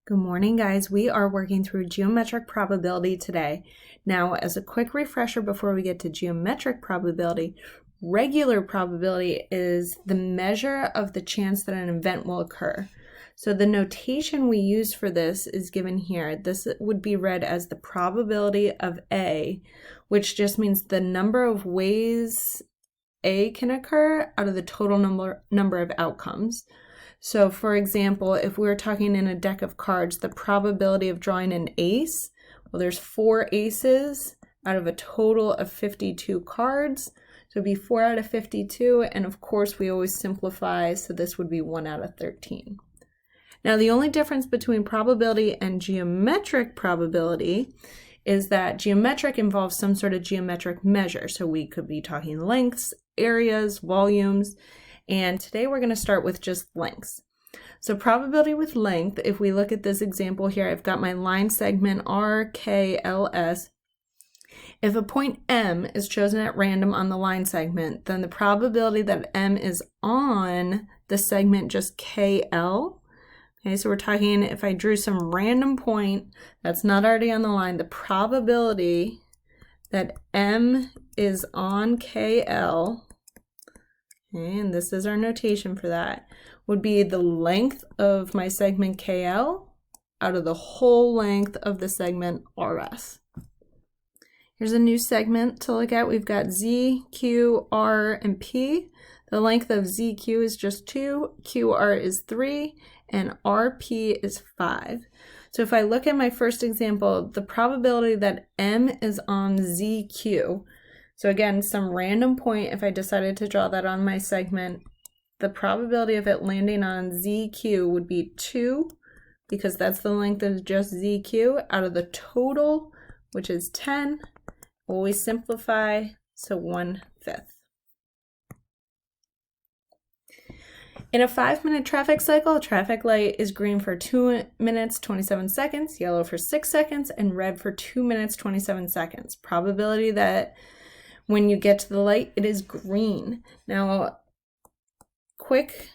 Good morning, guys. We are working through geometric probability today. Now, as a quick refresher before we get to geometric probability, regular probability is the measure of the chance that an event will occur. So the notation we use for this is given here. This would be read as the probability of A, which just means the number of ways A can occur out of the total number of outcomes. So for example, if we were talking in a deck of cards, the probability of drawing an ace, well, there's 4 aces out of a total of 52 cards. So it'd be 4 out of 52, and of course we always simplify, so this would be 1 out of 13. Now the only difference between probability and geometric probability is that geometric involves some sort of geometric measure. So we could be talking lengths, areas, volumes, and today we're going to start with just lengths. So probability with length, if we look at this example here, I've got my line segment R, K, L, S. If a point M is chosen at random on the line segment, then the probability that M is on the segment just KL. Okay, so we're talking if I drew some random point that's not already on the line, the probability that M is on KL, okay, and this is our notation for that, would be the length of my segment KL out of the whole length of the segment RS. Here's a new segment to look at. We've got Z, Q, R, and P. The length of ZQ is just 2, QR is 3, and RP is 5. So if I look at my first example, the probability that M is on ZQ, so again, some random point, if I decided to draw that on my segment, the probability of it landing on ZQ would be 2, because that's the length of just ZQ, out of the total, which is 10. Always simplify, so 1/5. In a 5-minute traffic cycle, a traffic light is green for 2 minutes, 27 seconds, yellow for 6 seconds, and red for 2 minutes, 27 seconds. Probability that when you get to the light, it is green. Now, quick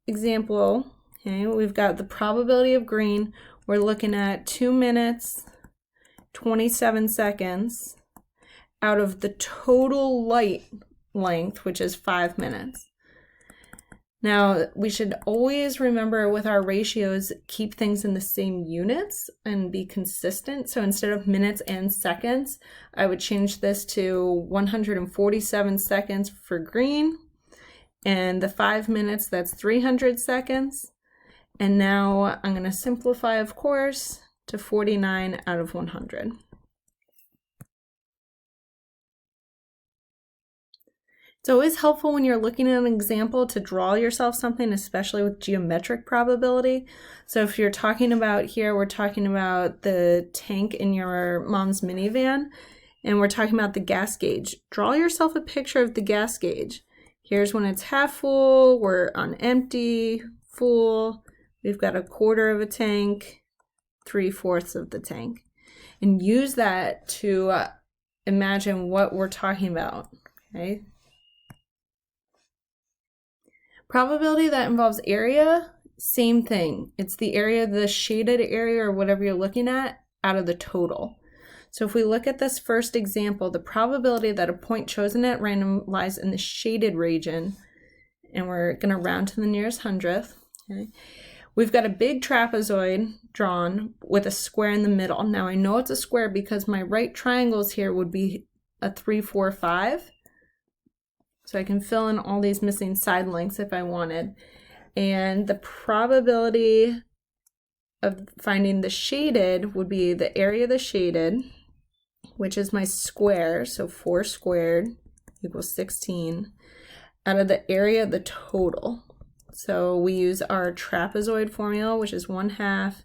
example, okay, we've got the probability of green. We're looking at 2 minutes, 27 seconds out of the total light length, which is 5 minutes. Now, we should always remember with our ratios, keep things in the same units and be consistent. So instead of minutes and seconds, I would change this to 147 seconds for green. And the 5 minutes, that's 300 seconds. And now I'm going to simplify, of course, to 49 out of 100. It's always helpful when you're looking at an example to draw yourself something, especially with geometric probability. So if you're talking about here, we're talking about the tank in your mom's minivan, and we're talking about the gas gauge. Draw yourself a picture of the gas gauge. Here's when it's half full, we're on empty, full, we've got 1/4 of a tank, 3/4 of the tank. And use that to imagine what we're talking about, okay? Probability that involves area, same thing. It's the area, the shaded area or whatever you're looking at, out of the total. So if we look at this first example, the probability that a point chosen at random lies in the shaded region, and we're going to round to the nearest hundredth. Okay. We've got a big trapezoid drawn with a square in the middle. Now I know it's a square because my right triangles here would be a 3, 4, 5. So I can fill in all these missing side lengths if I wanted. And the probability of finding the shaded would be the area of the shaded, which is my square, so 4 squared equals 16, out of the area of the total. So we use our trapezoid formula, which is 1/2,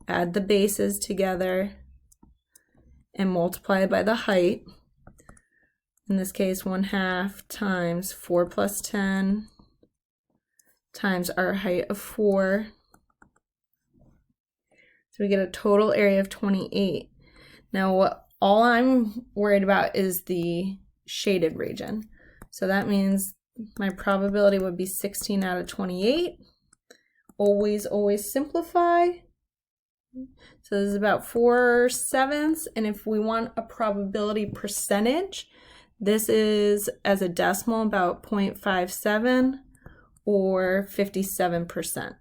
add the bases together, and multiply by the height. In this case, 1/2 times 4 plus 10 times our height of 4. So we get a total area of 28. Now, all I'm worried about is the shaded region. So that means my probability would be 16 out of 28, always simplify. So this is about 4/7, and if we want a probability percentage, this is as a decimal about 0.57 or 57%.